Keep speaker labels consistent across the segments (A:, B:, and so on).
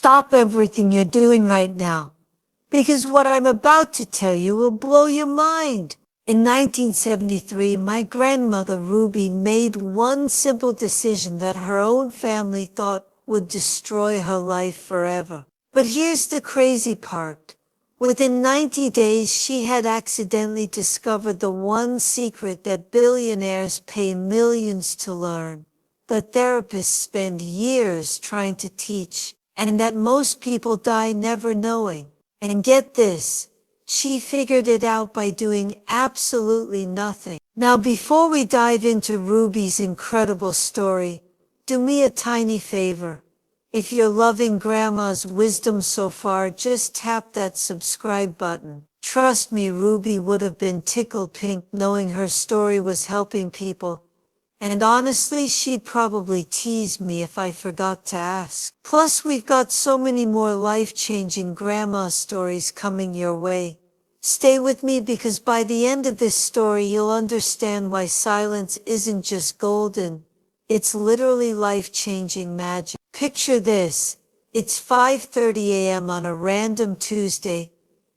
A: stop everything you're doing right now, because what I'm about to tell you will blow your mind. In 1973, my grandmother Ruby made one simple decision that her own family thought would destroy her life forever. But here's the crazy part. Within 90 days, she had accidentally discovered the one secret that billionaires pay millions to learn, that therapists spend years trying to teach, and that most people die never knowing. And get this, she figured it out by doing absolutely nothing. Now, before we dive into Ruby's incredible story, do me a tiny favor. If you're loving Grandma's wisdom so far, just tap that subscribe button. Trust me, Ruby would have been tickled pink knowing her story was helping people. And honestly, she'd probably tease me if I forgot to ask. Plus, we've got so many more life-changing grandma stories coming your way. Stay with me because by the end of this story, you'll understand why silence isn't just golden. It's literally life-changing magic. Picture this. It's 5:30 a.m. on a random Tuesday,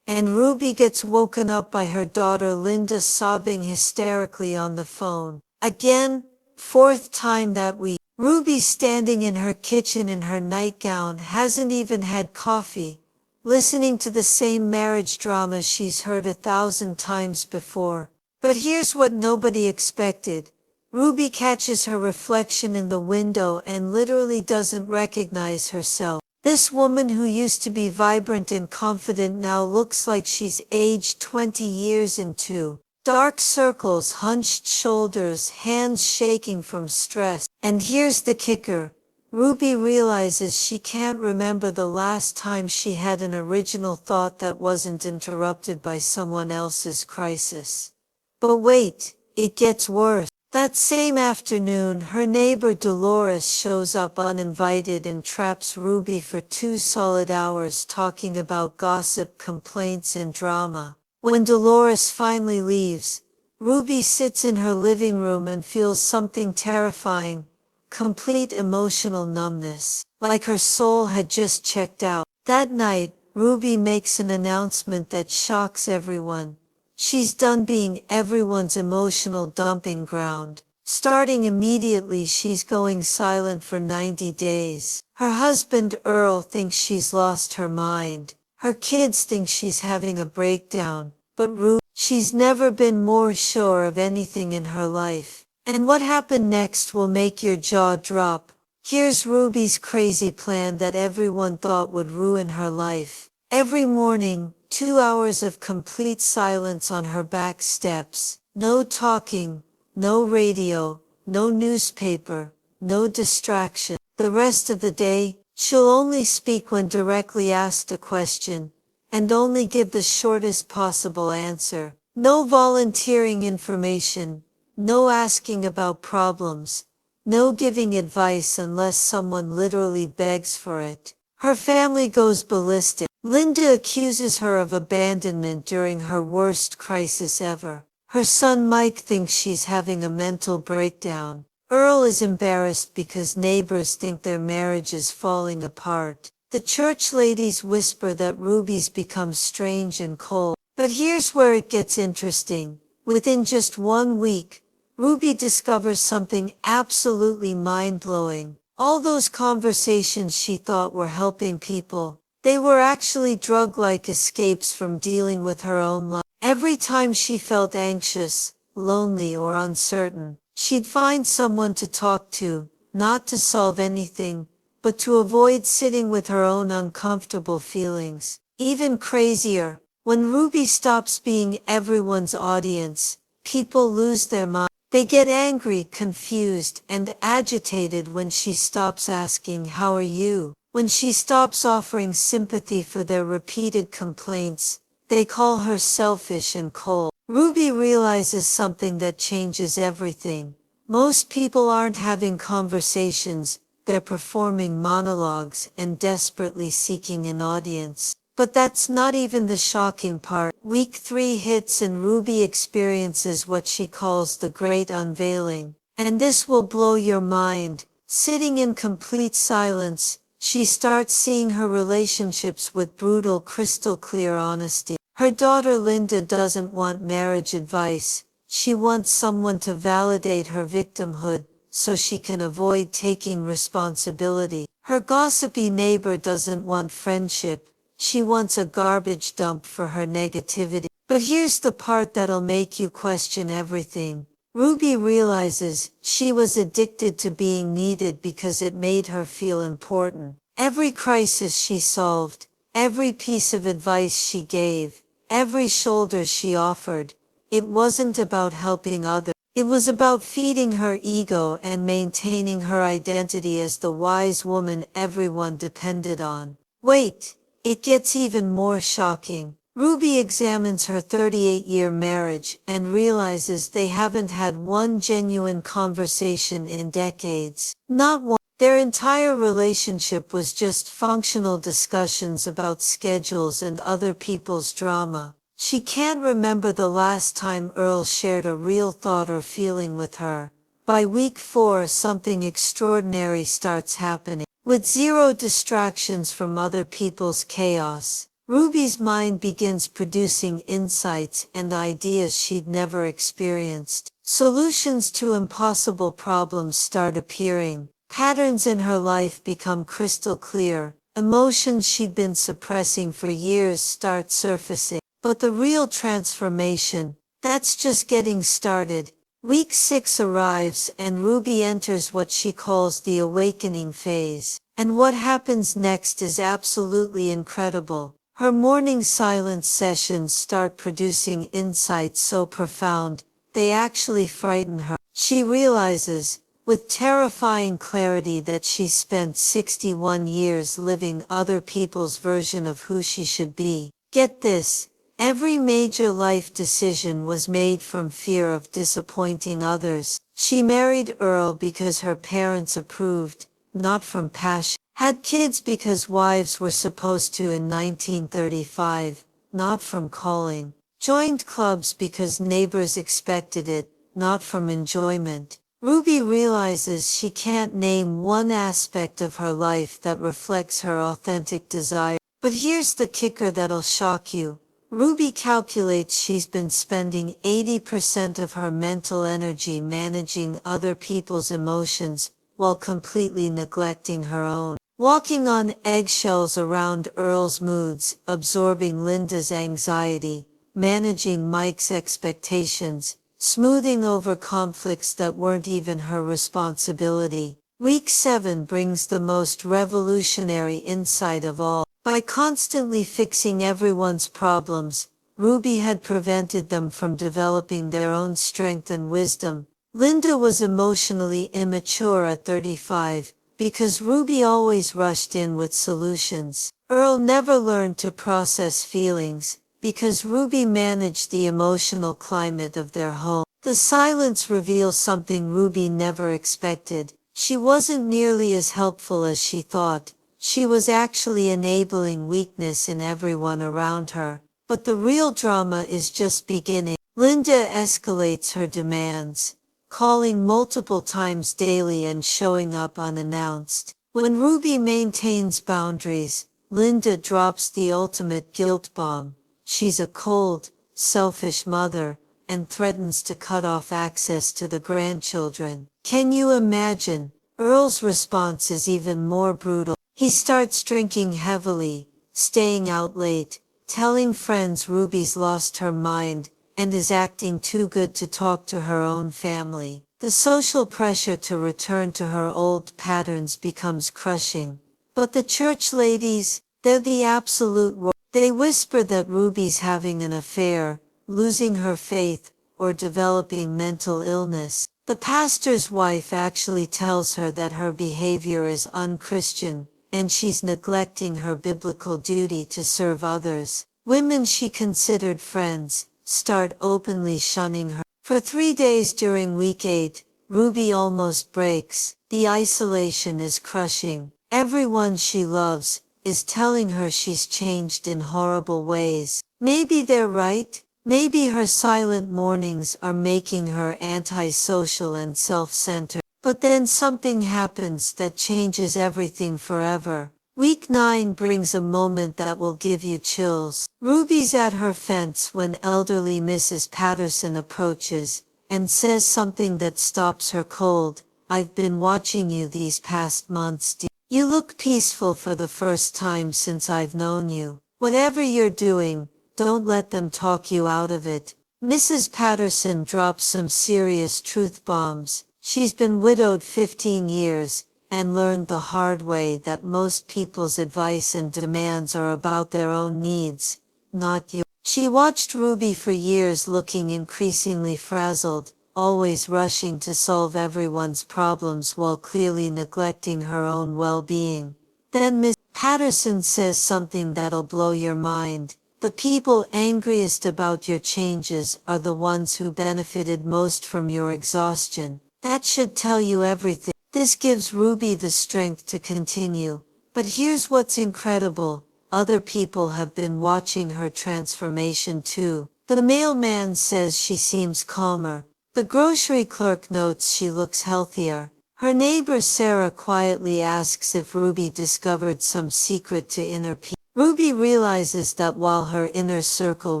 A: and Ruby gets woken up by her daughter Linda sobbing hysterically on the phone. Again, fourth time that week. Ruby's standing in her kitchen in her nightgown, hasn't even had coffee, listening to the same marriage drama she's heard 1,000 times before. But here's what nobody expected. Ruby catches her reflection in the window and literally doesn't recognize herself. This woman who used to be vibrant and confident now looks like she's aged 20 years in two. Dark circles, hunched shoulders, hands shaking from stress. And here's the kicker. Ruby realizes she can't remember the last time she had an original thought that wasn't interrupted by someone else's crisis. But wait, it gets worse. That same afternoon, her neighbor Dolores shows up uninvited and traps Ruby for 2 solid hours talking about gossip, complaints, and drama. When Dolores finally leaves, Ruby sits in her living room and feels something terrifying, complete emotional numbness, like her soul had just checked out. That night, Ruby makes an announcement that shocks everyone. She's done being everyone's emotional dumping ground. Starting immediately, she's going silent for 90 days. Her husband Earl thinks she's lost her mind. Her kids think she's having a breakdown. But Ruby, she's never been more sure of anything in her life. And what happened next will make your jaw drop. Here's Ruby's crazy plan that everyone thought would ruin her life. Every morning, 2 hours of complete silence on her back steps. No talking, no radio, no newspaper, no distraction. The rest of the day, she'll only speak when directly asked a question, and only give the shortest possible answer. No volunteering information, no asking about problems, no giving advice unless someone literally begs for it. Her family goes ballistic. Linda accuses her of abandonment during her worst crisis ever. Her son Mike thinks she's having a mental breakdown. Earl is embarrassed because neighbors think their marriage is falling apart. The church ladies whisper that Ruby's become strange and cold. But here's where it gets interesting. Within just 1 week, Ruby discovers something absolutely mind-blowing. All those conversations she thought were helping people, they were actually drug-like escapes from dealing with her own life. Every time she felt anxious, lonely, or uncertain, she'd find someone to talk to, not to solve anything, but to avoid sitting with her own uncomfortable feelings. Even crazier, when Ruby stops being everyone's audience, people lose their mind. They get angry, confused, and agitated when she stops asking, "How are you?" When she stops offering sympathy for their repeated complaints, they call her selfish and cold. Ruby realizes something that changes everything. Most people aren't having conversations, they're performing monologues and desperately seeking an audience. But that's not even the shocking part. Week 3 hits and Ruby experiences what she calls the Great Unveiling. And this will blow your mind. Sitting in complete silence, she starts seeing her relationships with brutal, crystal clear honesty. Her daughter Linda doesn't want marriage advice. She wants someone to validate her victimhood, so she can avoid taking responsibility. Her gossipy neighbor doesn't want friendship. She wants a garbage dump for her negativity. But here's the part that'll make you question everything. Ruby realizes she was addicted to being needed because it made her feel important. Every crisis she solved, every piece of advice she gave, every shoulder she offered, it wasn't about helping others. It was about feeding her ego and maintaining her identity as the wise woman everyone depended on. Wait, it gets even more shocking. Ruby examines her 38-year marriage and realizes they haven't had one genuine conversation in decades. Not one. Their entire relationship was just functional discussions about schedules and other people's drama. She can't remember the last time Earl shared a real thought or feeling with her. By week 4, something extraordinary starts happening. With zero distractions from other people's chaos, Ruby's mind begins producing insights and ideas she'd never experienced. Solutions to impossible problems start appearing. Patterns in her life become crystal clear. Emotions she'd been suppressing for years start surfacing. But the real transformation, that's just getting started. Week 6 arrives and Ruby enters what she calls the awakening phase. And what happens next is absolutely incredible. Her morning silence sessions start producing insights so profound, they actually frighten her. She realizes, with terrifying clarity, that she spent 61 years living other people's version of who she should be. Get this, every major life decision was made from fear of disappointing others. She married Earl because her parents approved, not from passion. Had kids because wives were supposed to in 1935, not from calling. Joined clubs because neighbors expected it, not from enjoyment. Ruby realizes she can't name one aspect of her life that reflects her authentic desire. But here's the kicker that'll shock you. Ruby calculates she's been spending 80% of her mental energy managing other people's emotions, while completely neglecting her own. Walking on eggshells around Earl's moods, absorbing Linda's anxiety, managing Mike's expectations, smoothing over conflicts that weren't even her responsibility. Week 7 brings the most revolutionary insight of all. By constantly fixing everyone's problems, Ruby had prevented them from developing their own strength and wisdom. Linda was emotionally immature at 35, because Ruby always rushed in with solutions. Earl never learned to process feelings, because Ruby managed the emotional climate of their home. The silence reveals something Ruby never expected. She wasn't nearly as helpful as she thought. She was actually enabling weakness in everyone around her. But the real drama is just beginning. Linda escalates her demands, calling multiple times daily and showing up unannounced. When Ruby maintains boundaries, Linda drops the ultimate guilt bomb. She's a cold, selfish mother, and threatens to cut off access to the grandchildren. Can you imagine? Earl's response is even more brutal. He starts drinking heavily, staying out late, telling friends Ruby's lost her mind, and is acting too good to talk to her own family. The social pressure to return to her old patterns becomes crushing. But the church ladies, they're the absolute worst. They whisper that Ruby's having an affair, losing her faith, or developing mental illness. The pastor's wife actually tells her that her behavior is unchristian, and she's neglecting her biblical duty to serve others. Women she considered friends start openly shunning her. For 3 days during week 8, Ruby almost breaks. The isolation is crushing. Everyone she loves is telling her she's changed in horrible ways. Maybe they're right. Maybe her silent mornings are making her antisocial and self-centered. But then something happens that changes everything forever. Week 9 brings a moment that will give you chills. Ruby's at her fence when elderly Mrs. Patterson approaches and says something that stops her cold. I've been watching you these past months, dear. You look peaceful for the first time since I've known you. Whatever you're doing, don't let them talk you out of it. Mrs. Patterson drops some serious truth bombs. She's been widowed 15 years and learned the hard way that most people's advice and demands are about their own needs, not yours. She watched Ruby for years looking increasingly frazzled, always rushing to solve everyone's problems while clearly neglecting her own well-being. Then Miss Patterson says something that'll blow your mind. The people angriest about your changes are the ones who benefited most from your exhaustion. That should tell you everything. This gives Ruby the strength to continue. But here's what's incredible. Other people have been watching her transformation too. The mailman says she seems calmer. The grocery clerk notes she looks healthier. Her neighbor Sarah quietly asks if Ruby discovered some secret to inner peace. Ruby realizes that while her inner circle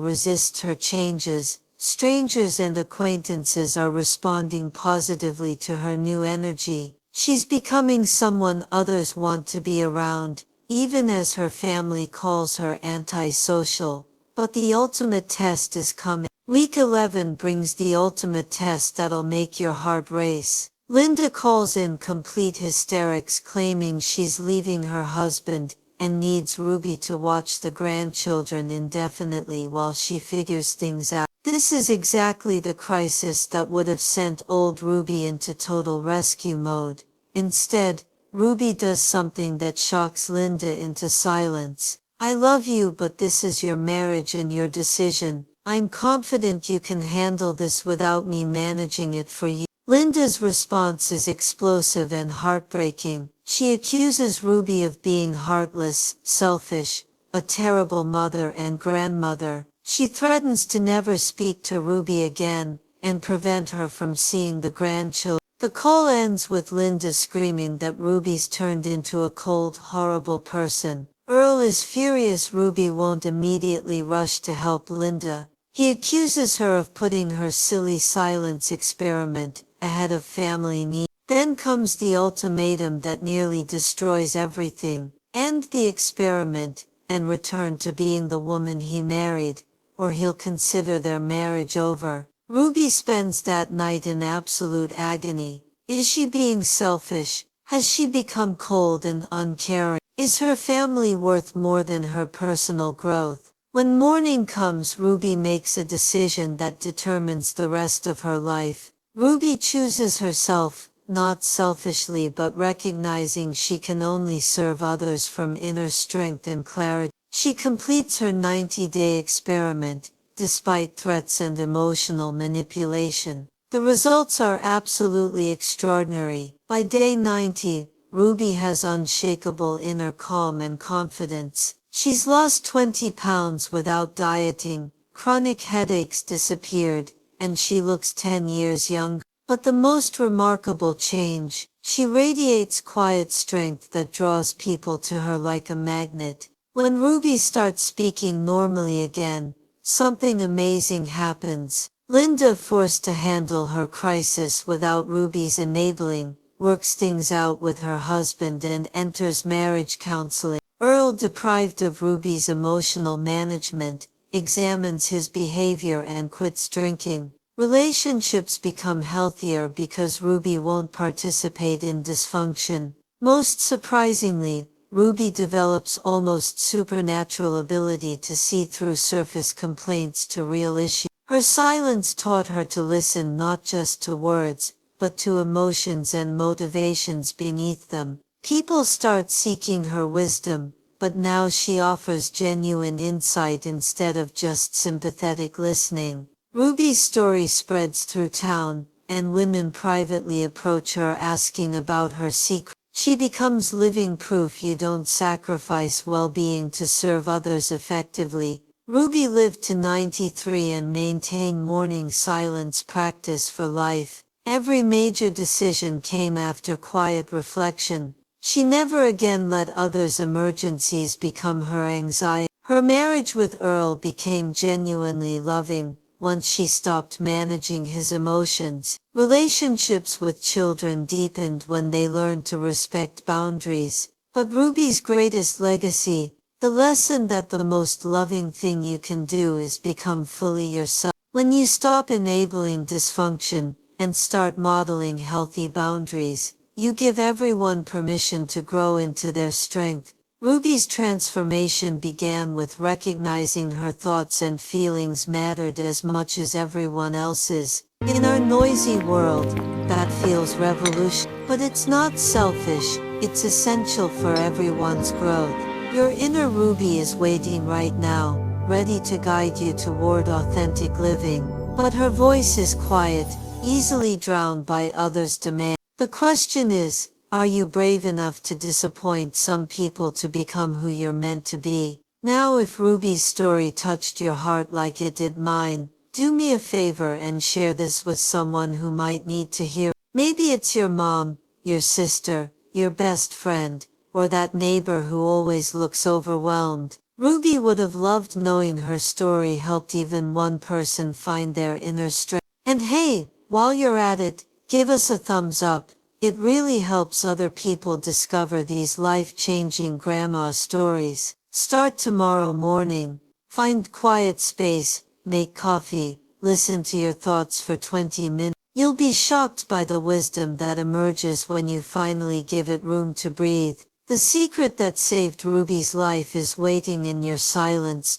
A: resists her changes, strangers and acquaintances are responding positively to her new energy. She's becoming someone others want to be around, even as her family calls her antisocial. But the ultimate test is coming. Week 11 brings the ultimate test that'll make your heart race. Linda calls in complete hysterics, claiming she's leaving her husband and needs Ruby to watch the grandchildren indefinitely while she figures things out. This is exactly the crisis that would have sent old Ruby into total rescue mode. Instead, Ruby does something that shocks Linda into silence. I love you, but this is your marriage and your decision. I'm confident you can handle this without me managing it for you. Linda's response is explosive and heartbreaking. She accuses Ruby of being heartless, selfish, a terrible mother and grandmother. She threatens to never speak to Ruby again and prevent her from seeing the grandchildren. The call ends with Linda screaming that Ruby's turned into a cold, horrible person. Earl is furious Ruby won't immediately rush to help Linda. He accuses her of putting her silly silence experiment ahead of family needs. Then comes the ultimatum that nearly destroys everything. End the experiment and return to being the woman he married, or he'll consider their marriage over. Ruby spends that night in absolute agony. Is she being selfish? Has she become cold and uncaring? Is her family worth more than her personal growth? When morning comes, Ruby makes a decision that determines the rest of her life. Ruby chooses herself, not selfishly but recognizing she can only serve others from inner strength and clarity. She completes her 90-day experiment, despite threats and emotional manipulation. The results are absolutely extraordinary. By day 90, Ruby has unshakable inner calm and confidence. She's lost 20 pounds without dieting, chronic headaches disappeared, and she looks 10 years younger. But the most remarkable change, she radiates quiet strength that draws people to her like a magnet. When Ruby starts speaking normally again, something amazing happens. Linda, forced to handle her crisis without Ruby's enabling, works things out with her husband and enters marriage counseling. Earl, deprived of Ruby's emotional management, examines his behavior and quits drinking. Relationships become healthier because Ruby won't participate in dysfunction. Most surprisingly, Ruby develops almost supernatural ability to see through surface complaints to real issues. Her silence taught her to listen not just to words, but to emotions and motivations beneath them. People start seeking her wisdom, but now she offers genuine insight instead of just sympathetic listening. Ruby's story spreads through town, and women privately approach her asking about her secret. She becomes living proof you don't sacrifice well-being to serve others effectively. Ruby lived to 93 and maintained morning silence practice for life. Every major decision came after quiet reflection. She never again let others' emergencies become her anxiety. Her marriage with Earl became genuinely loving once she stopped managing his emotions. Relationships with children deepened when they learned to respect boundaries. But Ruby's greatest legacy, the lesson that the most loving thing you can do is become fully yourself. When you stop enabling dysfunction and start modeling healthy boundaries, you give everyone permission to grow into their strength. Ruby's transformation began with recognizing her thoughts and feelings mattered as much as everyone else's. In our noisy world, that feels revolutionary, but it's not selfish, it's essential for everyone's growth. Your inner Ruby is waiting right now, ready to guide you toward authentic living, but her voice is quiet, easily drowned by others' demands. The question is, are you brave enough to disappoint some people to become who you're meant to be? Now, if Ruby's story touched your heart like it did mine, do me a favor and share this with someone who might need to hear. Maybe it's your mom, your sister, your best friend, or that neighbor who always looks overwhelmed. Ruby would have loved knowing her story helped even one person find their inner strength. And hey, while you're at it, give us a thumbs up. It really helps other people discover these life-changing grandma stories. Start tomorrow morning. Find quiet space, make coffee, listen to your thoughts for 20 minutes. You'll be shocked by the wisdom that emerges when you finally give it room to breathe. The secret that saved Ruby's life is waiting in your silence.